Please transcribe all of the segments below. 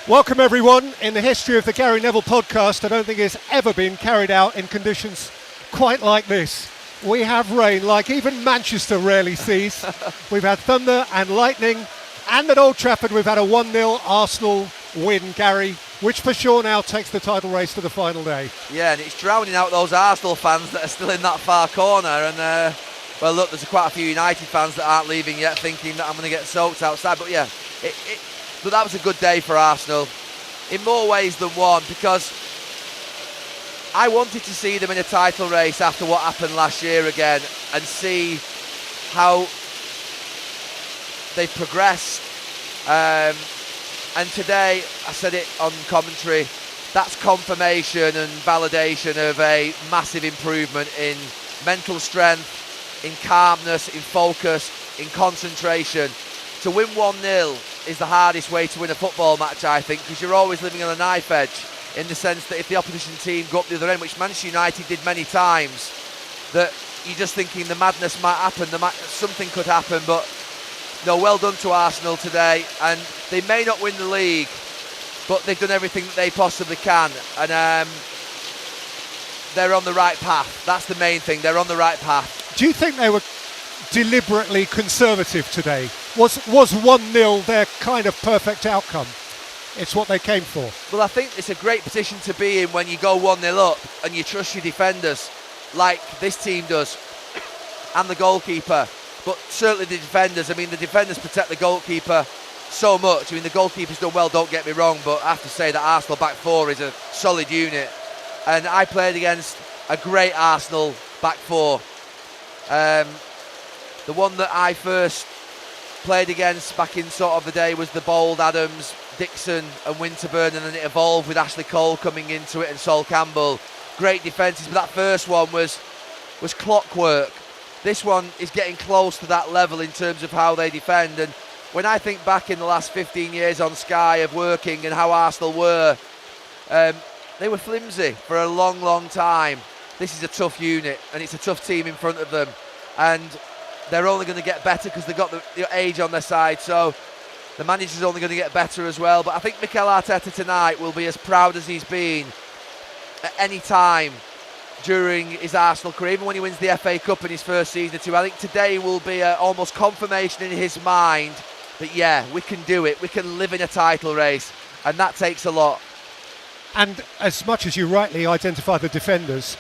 Welcome everyone. In the history of the Gary Neville Podcast, I don't think it's ever been carried out in conditions quite like this. We have rain like even Manchester rarely sees. We've had thunder and lightning, and at Old Trafford we've had a 1-0 Arsenal win, Gary, which for sure now takes the title race to the final day. Yeah, and it's drowning out those Arsenal fans that are still in that far corner. And well, look, there's quite a few United fans that aren't leaving yet, thinking that I'm going to get soaked outside. But yeah, but that was a good day for Arsenal in more ways than one, because I wanted to see them in a title race after what happened last year again, and see how they've progressed. And today, I said it on commentary, that's confirmation and validation of a massive improvement in mental strength, in calmness, in focus, in concentration. To win 1-0 is the hardest way to win a football match, I think, because you're always living on a knife edge, in the sense that if the opposition team go up the other end, which Manchester United did many times, that you're just thinking the madness might happen, something could happen. But no, well done to Arsenal today, and they may not win the league, but they've done everything that they possibly can, and they're on the right path. That's the main thing, they're on the right path. Do you think they were deliberately conservative today? Was 1-0 their kind of perfect outcome? It's what they came for. Well, I think it's a great position to be in when you go 1-0 up and you trust your defenders, like this team does, and the goalkeeper. But certainly the defenders, I mean, the defenders protect the goalkeeper so much. I mean, the goalkeeper's done well, don't get me wrong, but I have to say that Arsenal back four is a solid unit. And I played against a great Arsenal back four. The one that I first played against back in sort of the day was the Bold, Adams, Dixon and Winterburn, and then it evolved with Ashley Cole coming into it and Sol Campbell. Great defences, but that first one was clockwork. This one is getting close to that level in terms of how they defend. And when I think back in the last 15 years on Sky of working and how Arsenal were, they were flimsy for a long, long time. This is a tough unit, and it's a tough team in front of them. And they're only going to get better because they've got the age on their side. So the manager's only going to get better as well. But I think Mikel Arteta tonight will be as proud as he's been at any time during his Arsenal career, even when he wins the FA Cup in his first season too. I think today will be almost confirmation in his mind that, yeah, we can do it. We can live in a title race, and that takes a lot. And as much as you rightly identify the defenders,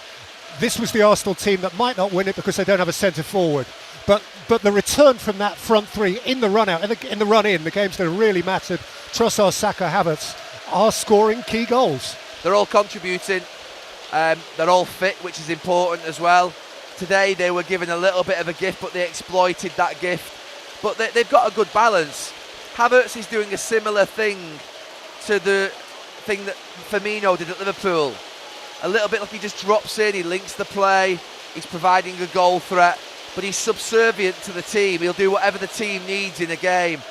this was the Arsenal team that might not win it because they don't have a centre forward. But the return from that front three in the run out, in the run in, the games that have really mattered, Trossard, Saka, Havertz, are scoring key goals. They're all contributing. They're all fit, which is important as well. Today they were given a little bit of a gift, but they exploited that gift. But they've got a good balance. Havertz is doing a similar thing to the thing that Firmino did at Liverpool. A little bit like he just drops in, he links the play, he's providing a goal threat, but he's subservient to the team. He'll do whatever the team needs in a game.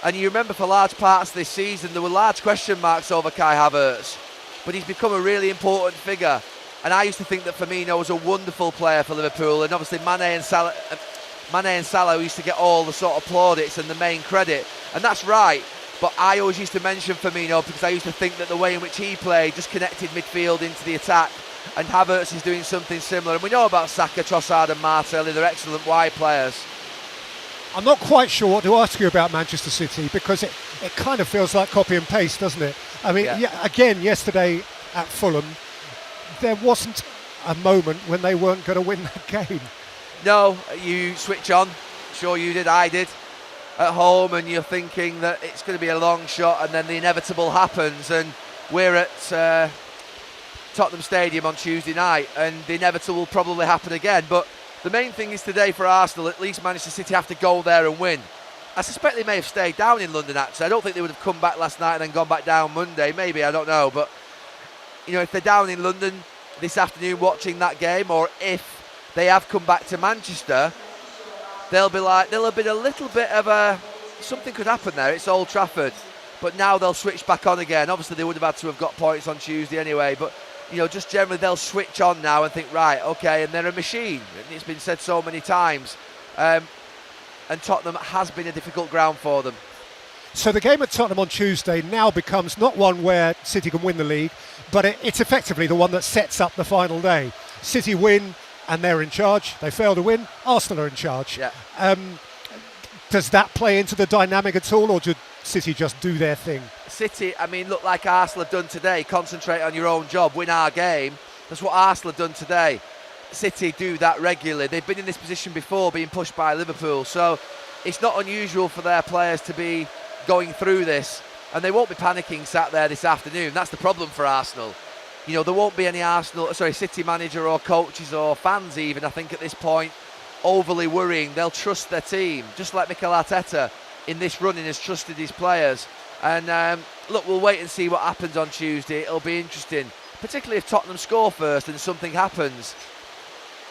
And you remember for large parts of this season, there were large question marks over Kai Havertz, but he's become a really important figure. And I used to think that Firmino was a wonderful player for Liverpool, and obviously Mane and Salah used to get all the sort of plaudits and the main credit, and that's right. But I always used to mention Firmino because I used to think that the way in which he played just connected midfield into the attack, and Havertz is doing something similar. And we know about Saka, Trossard and Martinelli, they're excellent wide players. I'm not quite sure what to ask you about Manchester City, because it kind of feels like copy and paste, doesn't it? I mean, yeah, again, yesterday at Fulham, there wasn't a moment when they weren't going to win that game. No, you switch on, sure you did, I did, at home, and you're thinking that it's going to be a long shot, and then the inevitable happens, and we're at Tottenham Stadium on Tuesday night, and the inevitable will probably happen again. But the main thing is today for Arsenal, at least Manchester City have to go there and win. I suspect they may have stayed down in London, actually. I don't think they would have come back last night and then gone back down Monday. Maybe, I don't know. But, you know, if they're down in London this afternoon watching that game, or if they have come back to Manchester, they'll have been a little bit of something could happen there. It's Old Trafford. But now they'll switch back on again. Obviously, they would have had to have got points on Tuesday anyway. But, you know, just generally they'll switch on now and think, right, okay, and they're a machine. And it's been said so many times. And Tottenham has been a difficult ground for them. So the game at Tottenham on Tuesday now becomes not one where City can win the league, but it's effectively the one that sets up the final day. City win and they're in charge. They fail to win, Arsenal are in charge. Yeah. Does that play into the dynamic at all, or should City just do their thing? City, I mean, look like Arsenal have done today. Concentrate on your own job, win our game. That's what Arsenal have done today. City do that regularly. They've been in this position before, being pushed by Liverpool. So it's not unusual for their players to be going through this, and they won't be panicking sat there this afternoon. That's the problem for Arsenal. You know, there won't be any City manager or coaches or fans even, I think, at this point, overly worrying. They'll trust their team, just like Mikel Arteta in this running has trusted his players. And look, we'll wait and see what happens on Tuesday. It'll be interesting, particularly if Tottenham score first and something happens.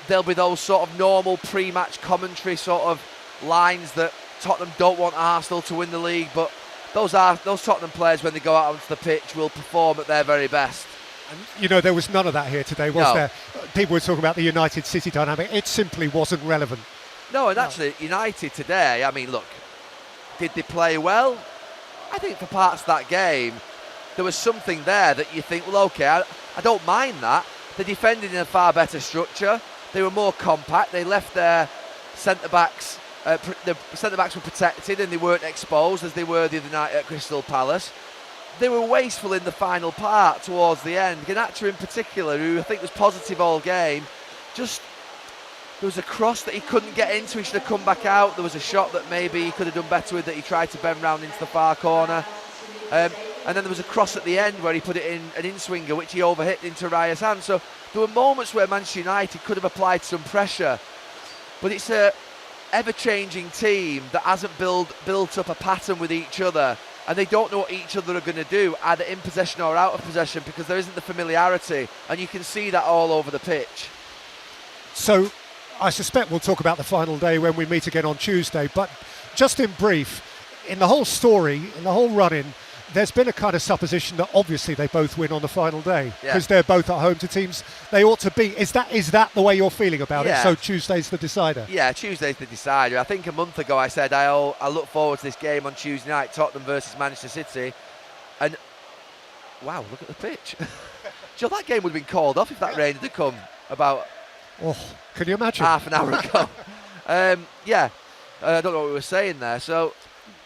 There'll be those sort of normal pre-match commentary sort of lines that Tottenham don't want Arsenal to win the league, but those Tottenham players, when they go out onto the pitch, will perform at their very best. And, you know, there was none of that here today, was there? People were talking about the United City dynamic. It simply wasn't relevant. No, and actually, United today, I mean, look, did they play well? I think for parts of that game, there was something there that you think, well, okay, I don't mind that. They defended in a far better structure. They were more compact. They left their centre-backs, the centre-backs were protected and they weren't exposed as they were the other night at Crystal Palace. They were wasteful in the final part towards the end. Garnacho in particular, who I think was positive all game, there was a cross that he couldn't get into. He should have come back out. There was a shot that maybe he could have done better with that he tried to bend round into the far corner. And then there was a cross at the end where he put it in an in-swinger, which he overhit into Raya's hand. So there were moments where Manchester United could have applied some pressure. But it's a ever-changing team that hasn't built up a pattern with each other. And they don't know what each other are going to do, either in possession or out of possession, because there isn't the familiarity. And you can see that all over the pitch. So I suspect we'll talk about the final day when we meet again on Tuesday. But just in brief, in the whole story, in the whole run-in, there's been a kind of supposition that obviously they both win on the final day because they're both at home to teams they ought to beat. Is that the way you're feeling about it? So Tuesday's the decider? Yeah, Tuesday's the decider. I think a month ago I said I look forward to this game on Tuesday night, Tottenham versus Manchester City. And wow, look at the pitch. Joe, that game would have been called off if that rain had come about can you imagine? half an hour ago. I don't know what we were saying there. So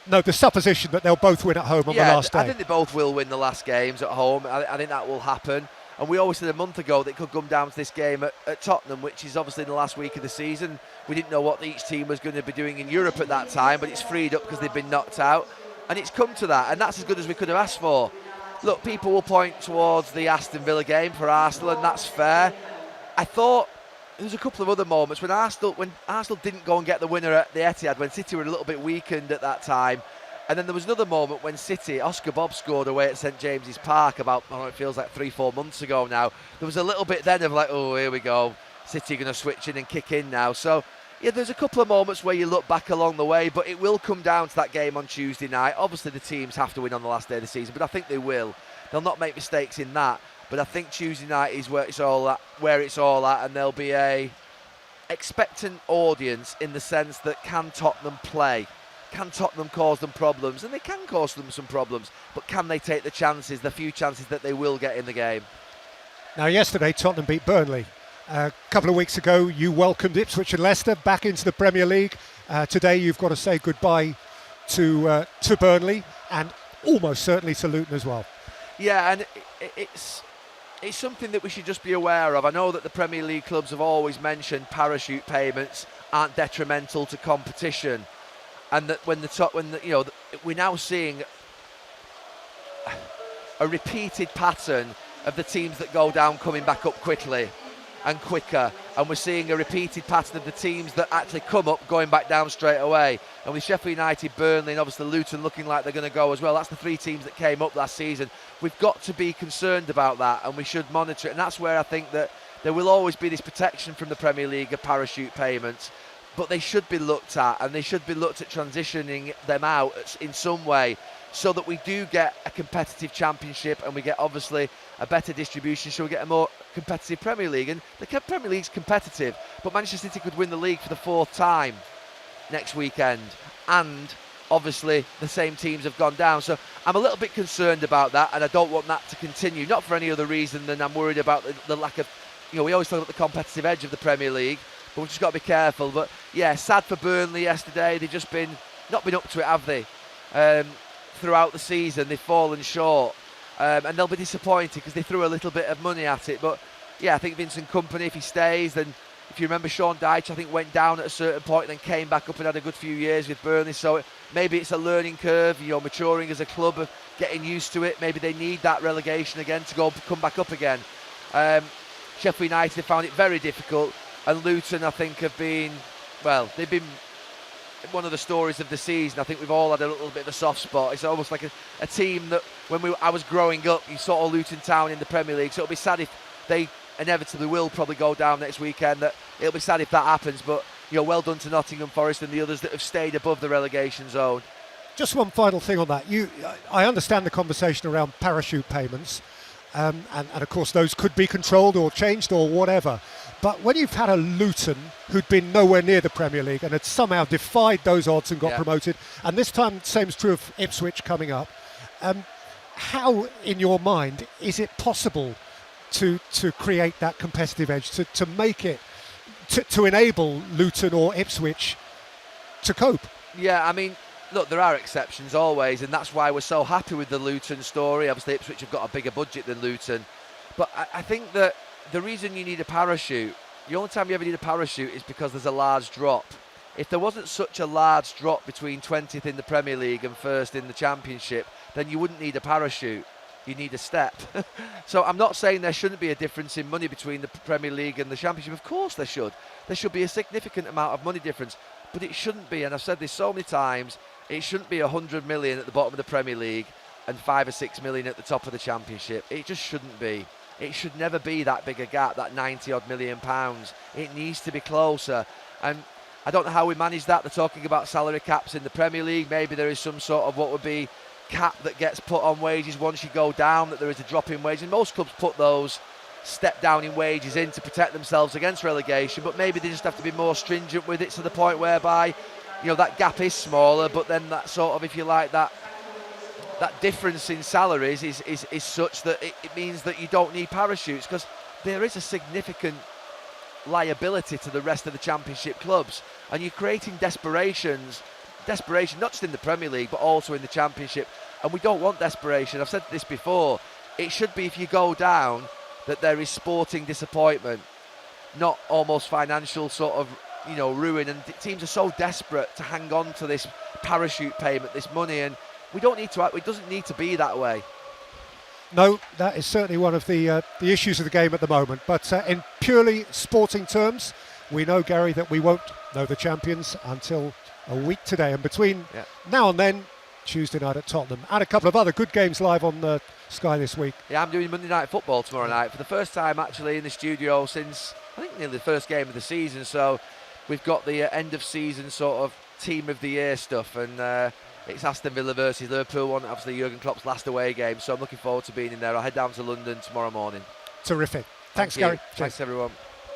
no, the supposition that they'll both win at home on the last day. I think they both will win the last games at home. I think that will happen. And we always said a month ago that it could come down to this game at Tottenham, which is obviously in the last week of the season. We didn't know what each team was going to be doing in Europe at that time, but it's freed up because they've been knocked out. And it's come to that, and that's as good as we could have asked for. Look, people will point towards the Aston Villa game for Arsenal, and that's fair. I thought there was a couple of other moments when Arsenal didn't go and get the winner at the Etihad, when City were a little bit weakened at that time. And then there was another moment when City, Oscar Bob scored away at St James's Park about, it feels like 3-4 months ago now. There was a little bit then of like, oh, here we go. City going to switch in and kick in now. So, there's a couple of moments where you look back along the way, but it will come down to that game on Tuesday night. Obviously, the teams have to win on the last day of the season, but I think they will. They'll not make mistakes in that. But I think Tuesday night is where it's all at, and there'll be a expectant audience in the sense that can Tottenham play? Can Tottenham cause them problems? And they can cause them some problems, but can they take the few chances that they will get in the game? Now, yesterday Tottenham beat Burnley. A couple of weeks ago, you welcomed Ipswich and Leicester back into the Premier League. Today, you've got to say goodbye to Burnley and almost certainly to Luton as well. Yeah, and it's something that we should just be aware of. I know that the Premier League clubs have always mentioned parachute payments aren't detrimental to competition, and that we're now seeing a repeated pattern of the teams that go down coming back up quickly and quicker, and we're seeing a repeated pattern of the teams that actually come up going back down straight away. And with Sheffield United, Burnley and obviously Luton looking like they're going to go as well, that's the three teams that came up last season. We've got to be concerned about that, and we should monitor it, and that's where I think that there will always be this protection from the Premier League of parachute payments, but they should be looked at, and they should be looked at transitioning them out in some way, so that we do get a competitive championship and we get obviously a better distribution, so we get a more competitive Premier League. And the Premier League's competitive, but Manchester City could win the league for the fourth time next weekend and obviously the same teams have gone down. So I'm a little bit concerned about that, and I don't want that to continue, not for any other reason than I'm worried about the lack of, we always talk about the competitive edge of the Premier League, but we've just got to be careful. But yeah, sad for Burnley yesterday. They've just not been up to it, have they? Throughout the season, they've fallen short, and they'll be disappointed because they threw a little bit of money at it. But yeah, I think Vincent Kompany, if he stays, then if you remember, Sean Dyche, I think, went down at a certain point and then came back up and had a good few years with Burnley. So maybe it's a learning curve, maturing as a club, of getting used to it. Maybe they need that relegation again to come back up again. Sheffield United have found it very difficult, and Luton, I think, they've been one of the stories of the season. I think we've all had a little bit of a soft spot. It's almost like a team that I was growing up, you saw Luton Town in the Premier League, so it'll be sad if they inevitably will probably go down next weekend. It'll be sad if that happens, but well done to Nottingham Forest and the others that have stayed above the relegation zone. Just one final thing on that. I understand the conversation around parachute payments, and of course those could be controlled or changed or whatever. But when you've had a Luton who'd been nowhere near the Premier League and had somehow defied those odds and got promoted, and this time same is true of Ipswich coming up, how in your mind is it possible to create that competitive edge, to make it, to enable Luton or Ipswich to cope? Yeah, I mean, look, there are exceptions always, and that's why we're so happy with the Luton story. Obviously, Ipswich have got a bigger budget than Luton. But I think that the reason you need a parachute, the only time you ever need a parachute is because there's a large drop. If there wasn't such a large drop between 20th in the Premier League and 1st in the Championship, then you wouldn't need a parachute. You need a step. So I'm not saying there shouldn't be a difference in money between the Premier League and the Championship. Of course there should. There should be a significant amount of money difference. But it shouldn't be, and I've said this so many times, it shouldn't be 100 million at the bottom of the Premier League and 5 or 6 million at the top of the Championship. It just shouldn't be. It should never be that big a gap, that 90-odd million pounds. It needs to be closer. And I don't know how we manage that. They're talking about salary caps in the Premier League. Maybe there is some sort of what would be cap that gets put on wages once you go down, that there is a drop in wages. And most clubs put those step down in wages in to protect themselves against relegation, but maybe they just have to be more stringent with it to the point whereby, that gap is smaller, but then that sort of, if you like, that difference in salaries is such that it means that you don't need parachutes, because there is a significant liability to the rest of the Championship clubs, and you're creating desperation not just in the Premier League but also in the Championship, and we don't want desperation. I've said this before, it should be, if you go down, that there is sporting disappointment, not almost financial sort of ruin, and teams are so desperate to hang on to this parachute payment, this money, and it doesn't need to be that way. No, that is certainly one of the issues of the game at the moment. But in purely sporting terms, we know, Gary, that we won't know the champions until a week today. And between now and then, Tuesday night at Tottenham, and a couple of other good games live on Sky this week. Yeah, I'm doing Monday Night Football tomorrow night for the first time actually in the studio since, I think, nearly the first game of the season. So we've got the end of season sort of team of the year stuff, and it's Aston Villa versus Liverpool, one obviously Jurgen Klopp's last away game, so I'm looking forward to being in there. I'll head down to London tomorrow morning. Terrific. Thanks, Gary. Thanks, everyone.